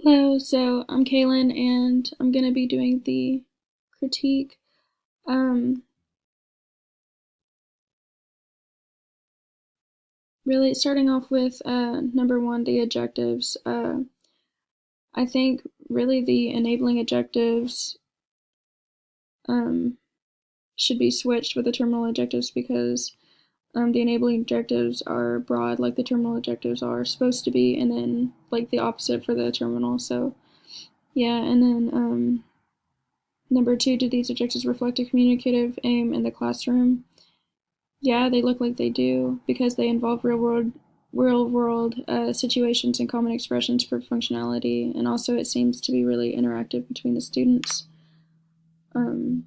Hello, so I'm Kaylin and I'm gonna be doing the critique. Um, Really starting off with number one, the adjectives. I think really the enabling adjectives um, should be switched with the terminal adjectives because the enabling adjectives are broad, like the terminal adjectives are supposed to be, and then like the opposite for the terminal. So yeah, and then number two, do these adjectives reflect a communicative aim in the classroom? Yeah, they look like they do because they involve real world situations and common expressions for functionality, and also it seems to be really interactive between the students. Um,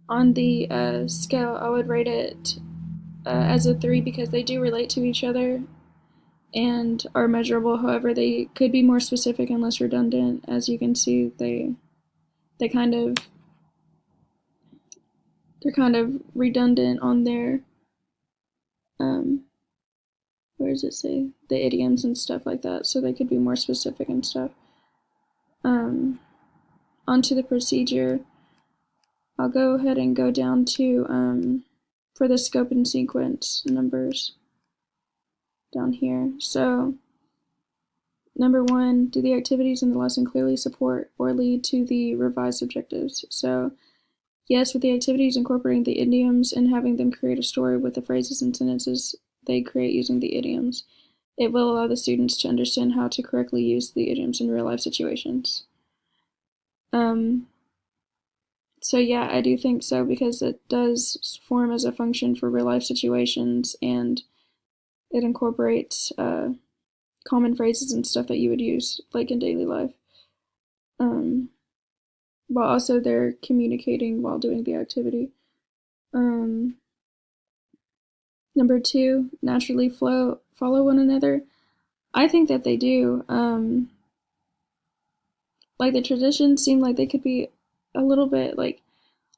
on the scale, I would rate it as a three because they do relate to each other and are measurable. However, they could be more specific and less redundant. As you can see, they kind of they're kind of redundant on their um, where does it say the idioms and stuff like that, so they could be more specific and stuff. um, Onto the procedure, I'll go ahead and go down to for the scope and sequence numbers down here. So number one, do the activities in the lesson clearly support or lead to the revised objectives? So yes, with the activities incorporating the idioms and having them create a story with the phrases and sentences they create using the idioms, it will allow the students to understand how to correctly use the idioms in real life situations. Um, so yeah, I do think so because it does form as a function for real life situations, and it incorporates common phrases and stuff that you would use like in daily life. Um, while also they're communicating while doing the activity. Um, Number two, naturally follow one another. I think that they do. Like the traditions seem like they could be a little bit like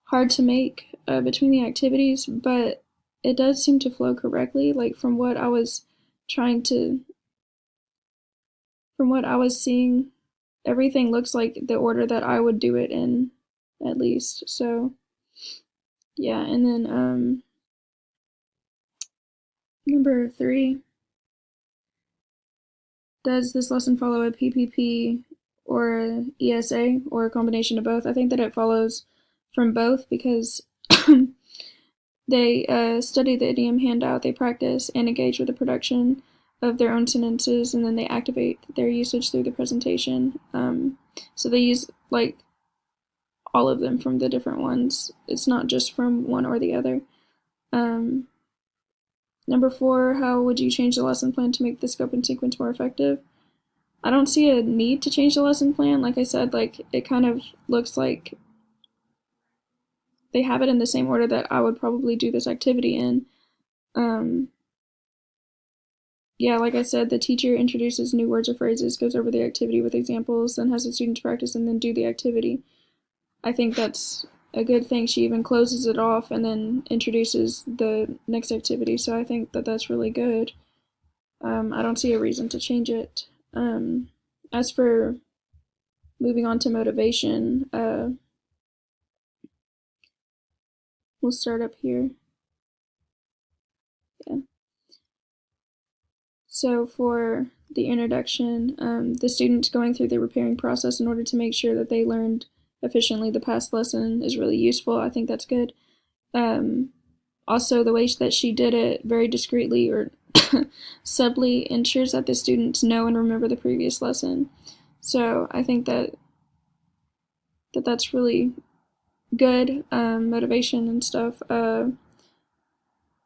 hard to make between the activities, but it does seem to flow correctly. Like trying to, from what I was seeing, everything looks like the order that I would do it in, at least. So yeah, and then number three, does this lesson follow a PPP or a ESA or a combination of both? I think that it follows from both because they study the idiom handout, they practice and engage with the production of their own sentences, and then they activate their usage through the presentation. So they use like all of them from the different ones. It's not just from one or the other. Um, Number four, how would you change the lesson plan to make the scope and sequence more effective? I don't see a need to change the lesson plan. Like I said, like it kind of looks like they have it in the same order that I would probably do this activity in. Um, yeah, like I said, the teacher introduces new words or phrases, goes over the activity with examples, then has the students practice and then do the activity. I think that's a good thing. She even closes it off and then introduces the next activity. So I think that that's really good. I don't see a reason to change it. As for moving on to motivation, we'll start up here. Yeah. So for the introduction, the students going through the repairing process in order to make sure that they learned efficiently the past lesson is really useful. I think that's good. Um, Also, the way that she did it very discreetly or subtly ensures that the students know and remember the previous lesson. So I think that's really good motivation and stuff.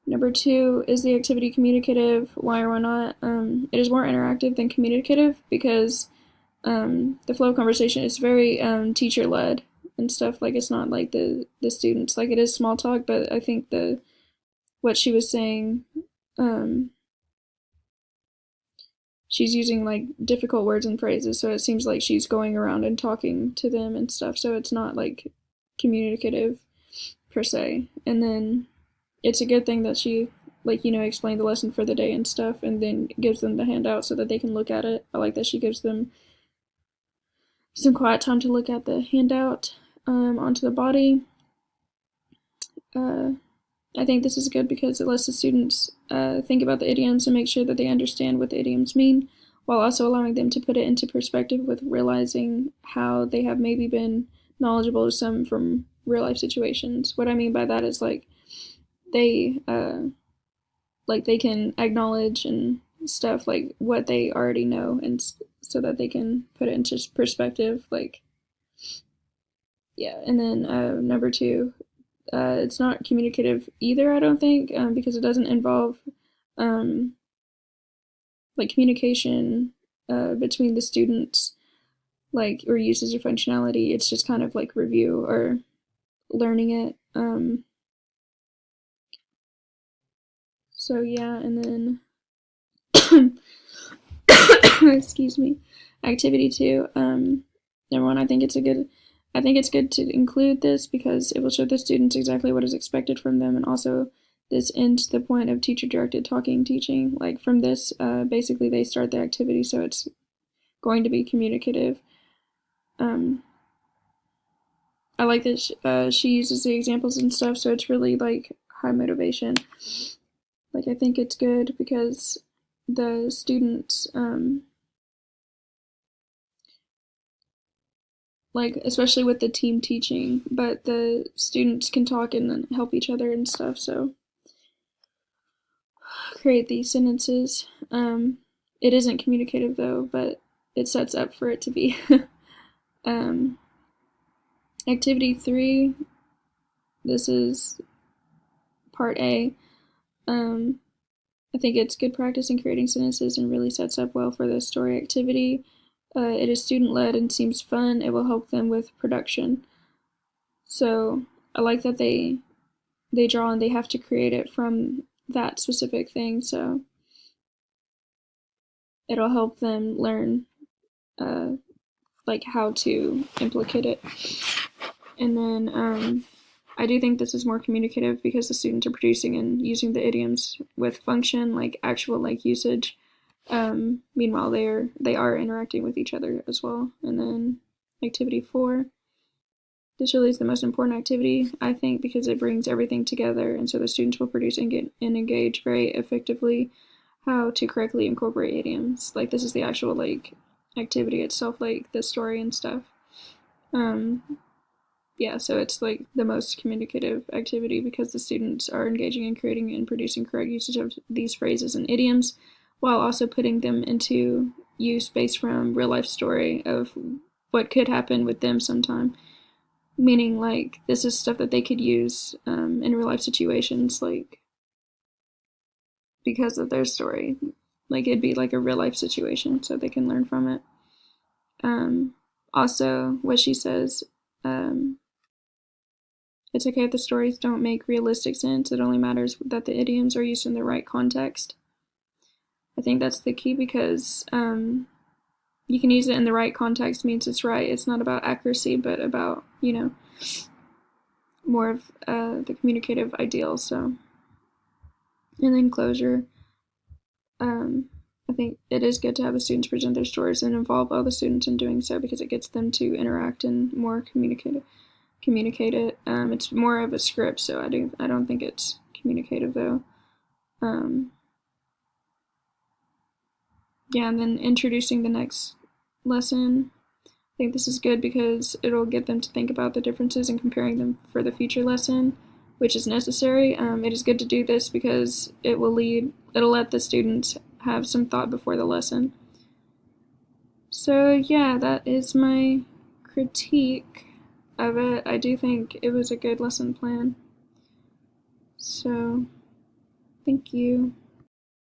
Number two, is the activity communicative? Why or why not? It is more interactive than communicative because the flow of conversation is very teacher led and stuff. Like it's not like the students. Like it is small talk, but I think the what she was saying, um, she's using like difficult words and phrases, so it seems like she's going around and talking to them and stuff. So it's not like communicative per se. And then it's a good thing that she like, explain the lesson for the day and stuff, and then gives them the handout so that they can look at it. I like that she gives them some quiet time to look at the handout onto the body. Uh, I think this is good because it lets the students think about the idioms and make sure that they understand what the idioms mean, while also allowing them to put it into perspective with realizing how they have maybe been knowledgeable of some from real life situations. What I mean by that is they they can acknowledge and stuff like what they already know, and so that they can put it into perspective. Yeah, and then number two, it's not communicative either, I don't think, because it doesn't involve um, communication between the students, or usage of functionality. It's just kind of like review or learning it. So yeah, and then excuse me, activity two. Number one, I think it's good to include this because it will show the students exactly what is expected from them, and also this ends the point of teacher-directed talking teaching. Like from this, basically they start the activity, so it's going to be communicative. I like that she uses the examples and stuff, so it's really like high motivation. Like I think it's good because the students, especially with the team teaching, but the students can talk and then help each other and stuff. So create these sentences. It isn't communicative though, but it sets up for it to be. um, Activity three. This is part A. I think it's good practice in creating sentences and really sets up well for the story activity. It is student-led and seems fun. It will help them with production. So I like that they draw and they have to create it from that specific thing. So it'll help them learn how to implicate it. And then I do think this is more communicative because the students are producing and using the idioms with function, like actual usage. Meanwhile, they are interacting with each other as well. And then activity four. This really is the most important activity, I think, because it brings everything together, and so the students will produce and engage very effectively how to correctly incorporate idioms. Like this is the actual activity itself, like the story and stuff. Yeah, so it's the most communicative activity because the students are engaging in creating and producing correct usage of these phrases and idioms, while also putting them into use based from real life story of what could happen with them sometime. Meaning this is stuff that they could use in real life situations, because of their story. It'd be a real life situation, so they can learn from it. Also, what she says, it's okay if the stories don't make realistic sense. It only matters that the idioms are used in the right context. I think that's the key because you can use it in the right context means it's right. It's not about accuracy, but about, more of the communicative ideal. So, and then closure. I think it is good to have the students present their stories and involve all the students in doing so because it gets them to interact and more communicate it. It's more of a script, so I don't think it's communicative though. Yeah, and then introducing the next lesson. I think this is good because it'll get them to think about the differences and comparing them for the future lesson, which is necessary. It is good to do this because it'll let the students have some thought before the lesson. So yeah, that is my critique of it. I do think it was a good lesson plan. So, thank you.